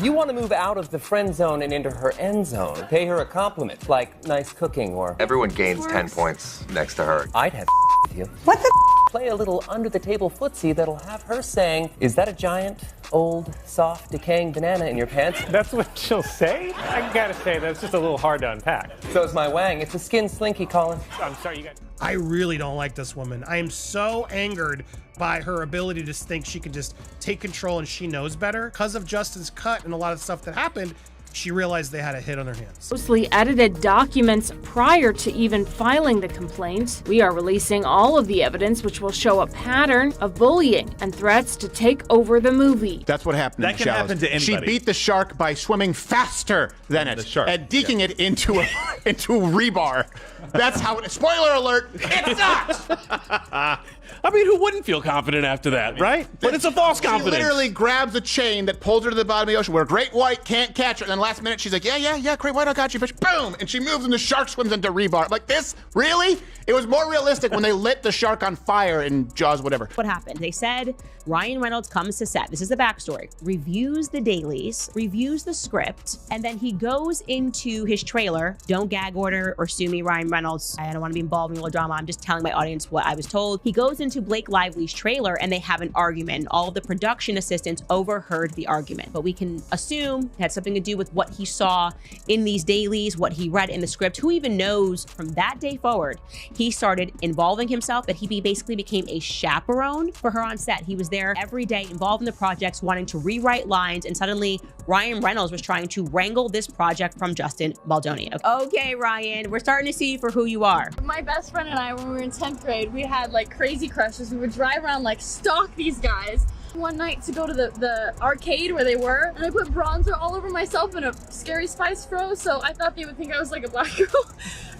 If you want to move out of the friend zone and into her end zone, pay her a compliment, like nice cooking or... Everyone gains 10 points next to her. I'd have with you. What the Play a little under-the-table footsie that'll have her saying, is that a giant, old, soft, decaying banana in your pants? That's what she'll say? I gotta say, that's just a little hard to unpack. So's my wang. It's a skin slinky, Colin. I'm sorry, you guys. I really don't like this woman. I am so angered by her ability to think she can just take control and she knows better. Because of Justin's cut and a lot of stuff that happened, she realized they had a hit on their hands. Mostly edited documents prior to even filing the complaint. We are releasing all of the evidence, which will show a pattern of bullying and threats to take over the movie. That's what happened. That can happen to anybody. She beat the shark by swimming faster than it The shark. and deking it into a rebar. That's how it. Spoiler alert! It's not. I mean, who wouldn't feel confident after that, right? But it's a false confidence. She literally grabs a chain that pulls her to the bottom of the ocean where a great white can't catch her. And then last minute, she's like, yeah, great white, I got you, fish. Boom! And she moves and the shark swims into rebar. I'm like, this? Really? It was more realistic when they lit the shark on fire in Jaws, whatever. What happened? They said Ryan Reynolds comes to set. This is the backstory. Reviews the dailies, reviews the script, and then he goes into his trailer. Don't gag order or sue me, Ryan Reynolds. I don't want to be involved in drama. I'm just telling my audience what I was told. He goes into Blake Lively's trailer and they have an argument. All of the production assistants overheard the argument, but we can assume it had something to do with what he saw in these dailies, what he read in the script. Who even knows? From that day forward, he started involving himself, that he basically became a chaperone for her on set. He was there every day, involved in the projects, wanting to rewrite lines, and suddenly Ryan Reynolds was trying to wrangle this project from Justin Baldoni. Okay, Ryan, we're starting to see you for who you are. My best friend and I, when we were in 10th grade, we had like crazy crushes. We would drive around, like stalk these guys. One night to go to the arcade where they were, and I put bronzer all over myself in a Scary Spice fro, so I thought they would think I was like a black girl.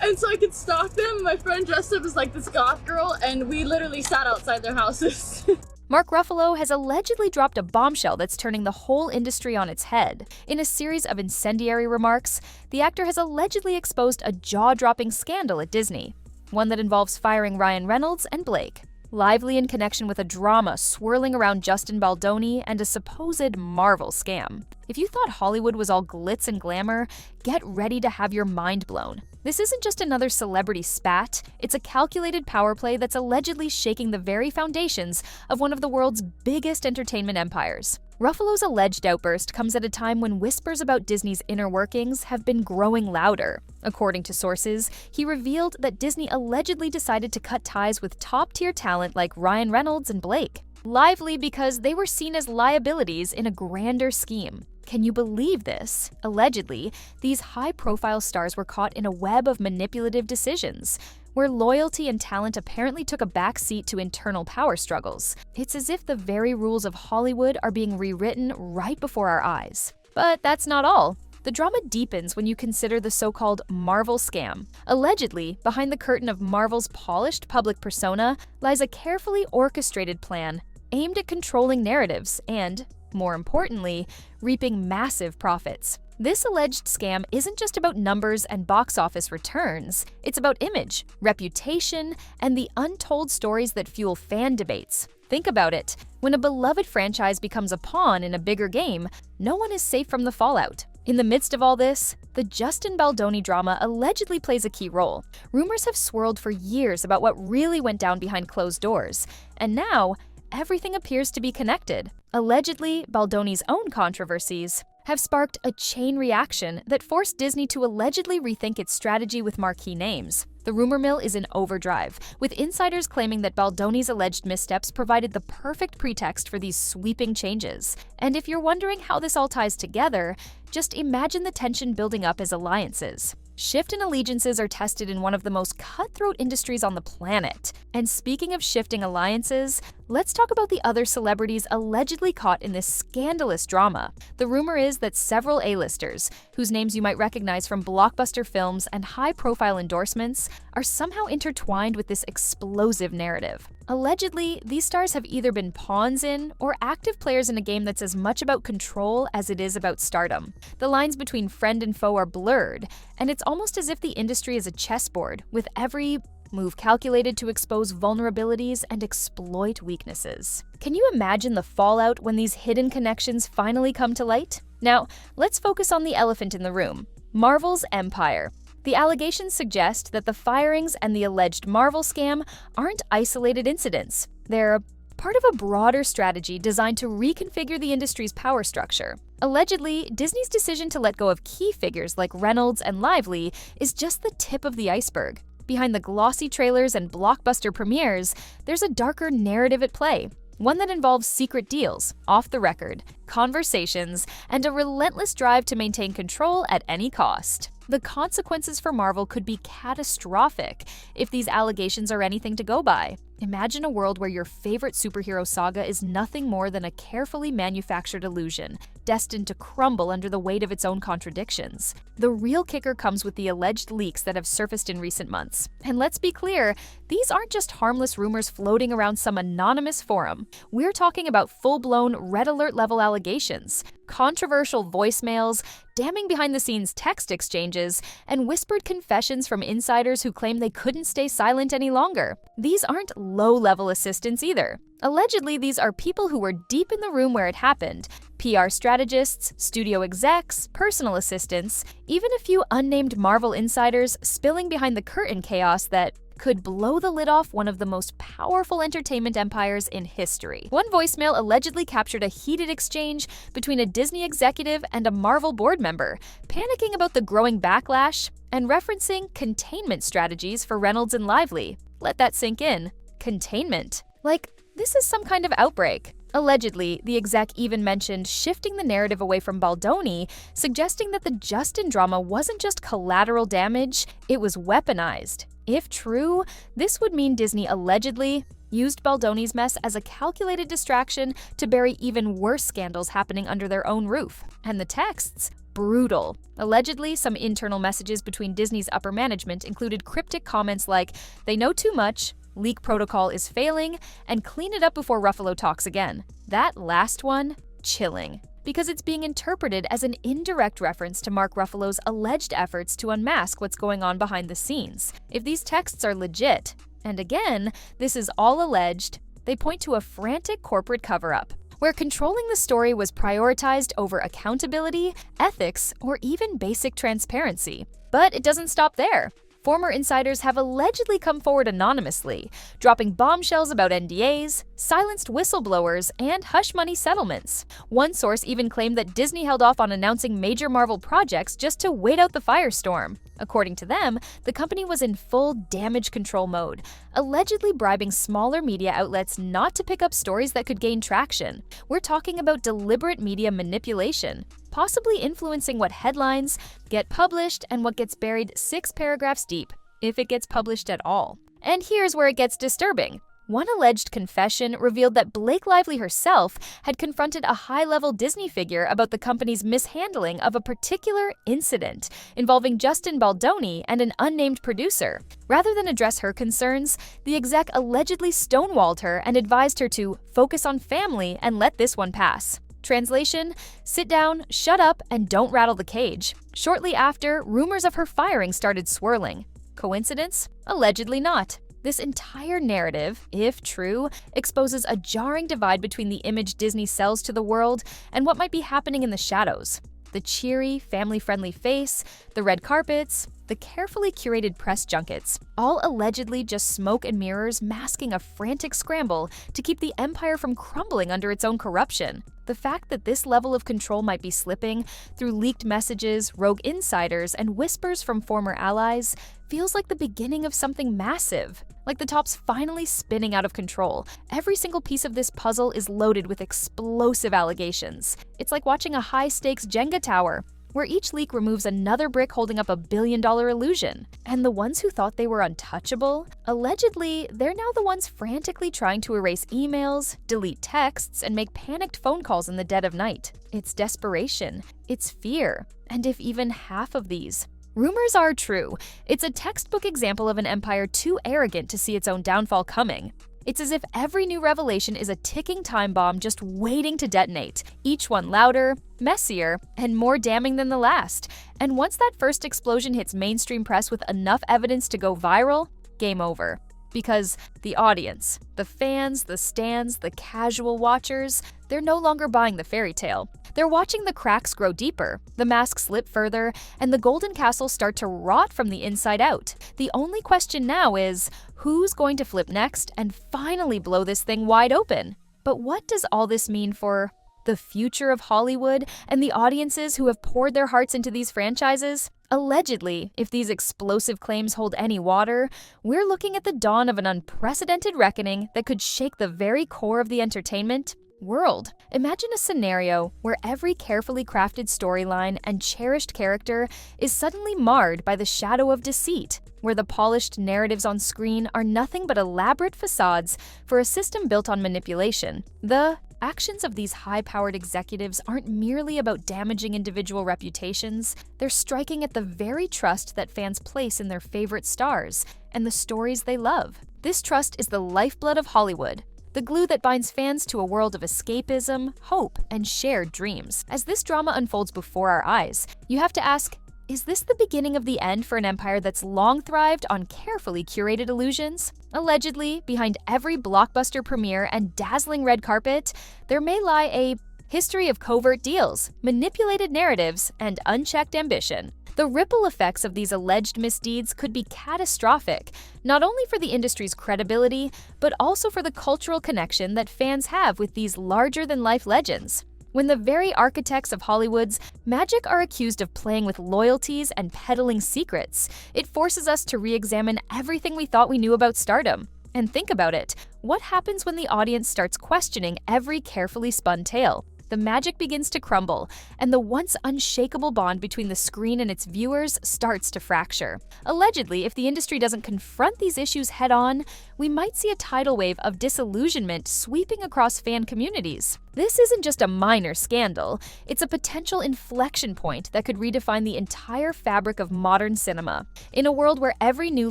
And so I could stalk them. My friend dressed up as like this goth girl, and we literally sat outside their houses. Mark Ruffalo has allegedly dropped a bombshell that's turning the whole industry on its head. In a series of incendiary remarks, the actor has allegedly exposed a jaw-dropping scandal at Disney, one that involves firing Ryan Reynolds and Blake. Lively in connection with a drama swirling around Justin Baldoni and a supposed Marvel scam. If you thought Hollywood was all glitz and glamour, get ready to have your mind blown. This isn't just another celebrity spat, it's a calculated power play that's allegedly shaking the very foundations of one of the world's biggest entertainment empires. Ruffalo's alleged outburst comes at a time when whispers about Disney's inner workings have been growing louder. According to sources, he revealed that Disney allegedly decided to cut ties with top-tier talent like Ryan Reynolds and Blake. Lively because they were seen as liabilities in a grander scheme. Can you believe this? Allegedly, these high-profile stars were caught in a web of manipulative decisions, where loyalty and talent apparently took a backseat to internal power struggles. It's as if the very rules of Hollywood are being rewritten right before our eyes. But that's not all. The drama deepens when you consider the so-called Marvel scam. Allegedly, behind the curtain of Marvel's polished public persona lies a carefully orchestrated plan aimed at controlling narratives and, more importantly, reaping massive profits. This alleged scam isn't just about numbers and box office returns. It's about image, reputation, and the untold stories that fuel fan debates. Think about it. When a beloved franchise becomes a pawn in a bigger game, no one is safe from the fallout. In the midst of all this, the Justin Baldoni drama allegedly plays a key role. Rumors have swirled for years about what really went down behind closed doors, and now everything appears to be connected. Allegedly, Baldoni's own controversies have sparked a chain reaction that forced Disney to allegedly rethink its strategy with marquee names. The rumor mill is in overdrive, with insiders claiming that Baldoni's alleged missteps provided the perfect pretext for these sweeping changes. And if you're wondering how this all ties together, just imagine the tension building up as alliances. Shift in allegiances are tested in one of the most cutthroat industries on the planet. And speaking of shifting alliances, let's talk about the other celebrities allegedly caught in this scandalous drama. The rumor is that several A-listers, whose names you might recognize from blockbuster films and high-profile endorsements, are somehow intertwined with this explosive narrative. Allegedly, these stars have either been pawns in or active players in a game that's as much about control as it is about stardom. The lines between friend and foe are blurred, and it's almost as if the industry is a chessboard, with every move calculated to expose vulnerabilities and exploit weaknesses. Can you imagine the fallout when these hidden connections finally come to light? Now, let's focus on the elephant in the room, Marvel's empire. The allegations suggest that the firings and the alleged Marvel scam aren't isolated incidents. They're part of a broader strategy designed to reconfigure the industry's power structure. Allegedly, Disney's decision to let go of key figures like Reynolds and Lively is just the tip of the iceberg. Behind the glossy trailers and blockbuster premieres, there's a darker narrative at play. One that involves secret deals, off the record, conversations, and a relentless drive to maintain control at any cost. The consequences for Marvel could be catastrophic if these allegations are anything to go by. Imagine a world where your favorite superhero saga is nothing more than a carefully manufactured illusion, destined to crumble under the weight of its own contradictions. The real kicker comes with the alleged leaks that have surfaced in recent months. And let's be clear, these aren't just harmless rumors floating around some anonymous forum. We're talking about full-blown red alert level allegations, controversial voicemails, damning behind-the-scenes text exchanges, and whispered confessions from insiders who claim they couldn't stay silent any longer. These aren't low-level assistants either. Allegedly, these are people who were deep in the room where it happened: PR strategists, studio execs, personal assistants, even a few unnamed Marvel insiders spilling behind the curtain chaos that could blow the lid off one of the most powerful entertainment empires in history. One voicemail allegedly captured a heated exchange between a Disney executive and a Marvel board member, panicking about the growing backlash and referencing containment strategies for Reynolds and Lively. Let that sink in. Containment. Like, this is some kind of outbreak. Allegedly, the exec even mentioned shifting the narrative away from Baldoni, suggesting that the Justin drama wasn't just collateral damage, it was weaponized. If true, this would mean Disney allegedly used Baldoni's mess as a calculated distraction to bury even worse scandals happening under their own roof. And the texts? Brutal. Allegedly, some internal messages between Disney's upper management included cryptic comments like, "They know too much," "leak protocol is failing," and "clean it up before Ruffalo talks again." That last one, chilling, because it's being interpreted as an indirect reference to Mark Ruffalo's alleged efforts to unmask what's going on behind the scenes. If these texts are legit, and again, this is all alleged, they point to a frantic corporate cover-up, where controlling the story was prioritized over accountability, ethics, or even basic transparency. But it doesn't stop there. Former insiders have allegedly come forward anonymously, dropping bombshells about NDAs, silenced whistleblowers, and hush-money settlements. One source even claimed that Disney held off on announcing major Marvel projects just to wait out the firestorm. According to them, the company was in full damage control mode, allegedly bribing smaller media outlets not to pick up stories that could gain traction. We're talking about deliberate media manipulation, possibly influencing what headlines get published and what gets buried 6 paragraphs deep, if it gets published at all. And here's where it gets disturbing. One alleged confession revealed that Blake Lively herself had confronted a high-level Disney figure about the company's mishandling of a particular incident involving Justin Baldoni and an unnamed producer. Rather than address her concerns, the exec allegedly stonewalled her and advised her to focus on family and let this one pass. Translation: sit down, shut up, and don't rattle the cage. Shortly after, rumors of her firing started swirling. Coincidence? Allegedly not. This entire narrative, if true, exposes a jarring divide between the image Disney sells to the world and what might be happening in the shadows. The cheery, family-friendly face, the red carpets, the carefully curated press junkets, all allegedly just smoke and mirrors masking a frantic scramble to keep the empire from crumbling under its own corruption. The fact that this level of control might be slipping through leaked messages, rogue insiders, and whispers from former allies feels like the beginning of something massive. Like the top's finally spinning out of control. Every single piece of this puzzle is loaded with explosive allegations. It's like watching a high-stakes Jenga tower, where each leak removes another brick holding up a billion-dollar illusion. And the ones who thought they were untouchable, allegedly, they're now the ones frantically trying to erase emails, delete texts, and make panicked phone calls in the dead of night. It's desperation. It's fear. And if even half of these rumors are true, it's a textbook example of an empire too arrogant to see its own downfall coming. It's as if every new revelation is a ticking time bomb just waiting to detonate, each one louder, messier, and more damning than the last. And once that first explosion hits mainstream press with enough evidence to go viral, game over. Because the audience, the fans, the stands, the casual watchers, they're no longer buying the fairy tale. They're watching the cracks grow deeper, the mask slip further, and the golden castle start to rot from the inside out. The only question now is, who's going to flip next and finally blow this thing wide open? But what does all this mean for the future of Hollywood and the audiences who have poured their hearts into these franchises? Allegedly, if these explosive claims hold any water, we're looking at the dawn of an unprecedented reckoning that could shake the very core of the entertainment world. Imagine a scenario where every carefully crafted storyline and cherished character is suddenly marred by the shadow of deceit, where the polished narratives on screen are nothing but elaborate facades for a system built on manipulation. The actions of these high-powered executives aren't merely about damaging individual reputations, they're striking at the very trust that fans place in their favorite stars and the stories they love. This trust is the lifeblood of Hollywood, the glue that binds fans to a world of escapism, hope, and shared dreams. As this drama unfolds before our eyes, you have to ask, is this the beginning of the end for an empire that's long thrived on carefully curated illusions? Allegedly, behind every blockbuster premiere and dazzling red carpet, there may lie a history of covert deals, manipulated narratives, and unchecked ambition. The ripple effects of these alleged misdeeds could be catastrophic, not only for the industry's credibility, but also for the cultural connection that fans have with these larger-than-life legends. When the very architects of Hollywood's magic are accused of playing with loyalties and peddling secrets, it forces us to re-examine everything we thought we knew about stardom. And think about it, what happens when the audience starts questioning every carefully spun tale? The magic begins to crumble, and the once unshakable bond between the screen and its viewers starts to fracture. Allegedly, if the industry doesn't confront these issues head-on, we might see a tidal wave of disillusionment sweeping across fan communities. This isn't just a minor scandal, it's a potential inflection point that could redefine the entire fabric of modern cinema. In a world where every new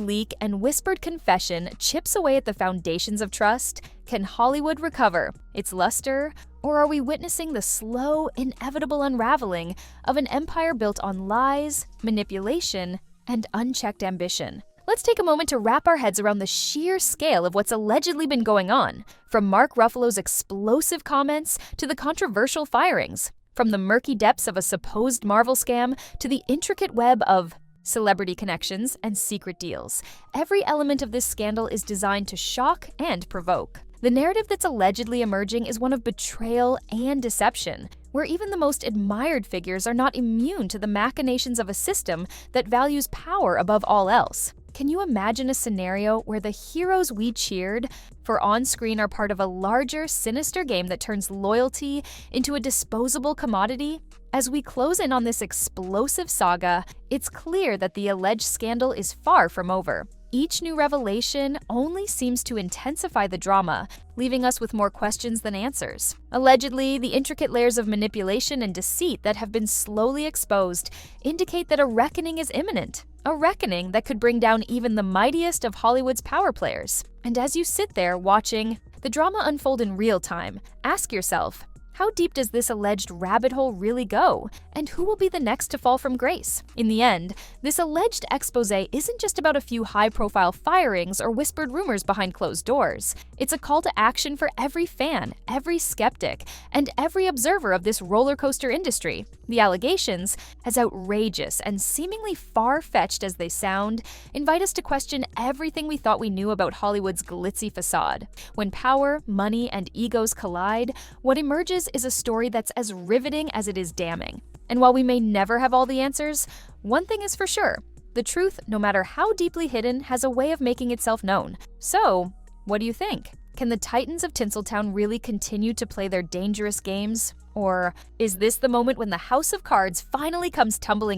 leak and whispered confession chips away at the foundations of trust, can Hollywood recover its luster, or are we witnessing the slow, inevitable unraveling of an empire built on lies, manipulation, and unchecked ambition? Let's take a moment to wrap our heads around the sheer scale of what's allegedly been going on, from Mark Ruffalo's explosive comments to the controversial firings, from the murky depths of a supposed Marvel scam to the intricate web of celebrity connections and secret deals. Every element of this scandal is designed to shock and provoke. The narrative that's allegedly emerging is one of betrayal and deception, where even the most admired figures are not immune to the machinations of a system that values power above all else. Can you imagine a scenario where the heroes we cheered for on-screen are part of a larger, sinister game that turns loyalty into a disposable commodity? As we close in on this explosive saga, it's clear that the alleged scandal is far from over. Each new revelation only seems to intensify the drama, leaving us with more questions than answers. Allegedly, the intricate layers of manipulation and deceit that have been slowly exposed indicate that a reckoning is imminent. A reckoning that could bring down even the mightiest of Hollywood's power players. And as you sit there watching the drama unfold in real time, ask yourself, how deep does this alleged rabbit hole really go? And who will be the next to fall from grace? In the end, this alleged expose isn't just about a few high-profile firings or whispered rumors behind closed doors. It's a call to action for every fan, every skeptic, and every observer of this roller coaster industry. The allegations, as outrageous and seemingly far-fetched as they sound, invite us to question everything we thought we knew about Hollywood's glitzy facade. When power, money, and egos collide, what emerges is a story that's as riveting as it is damning. And while we may never have all the answers, one thing is for sure. The truth, no matter how deeply hidden, has a way of making itself known. So, what do you think? Can the Titans of Tinseltown really continue to play their dangerous games? Or is this the moment when the house of cards finally comes tumbling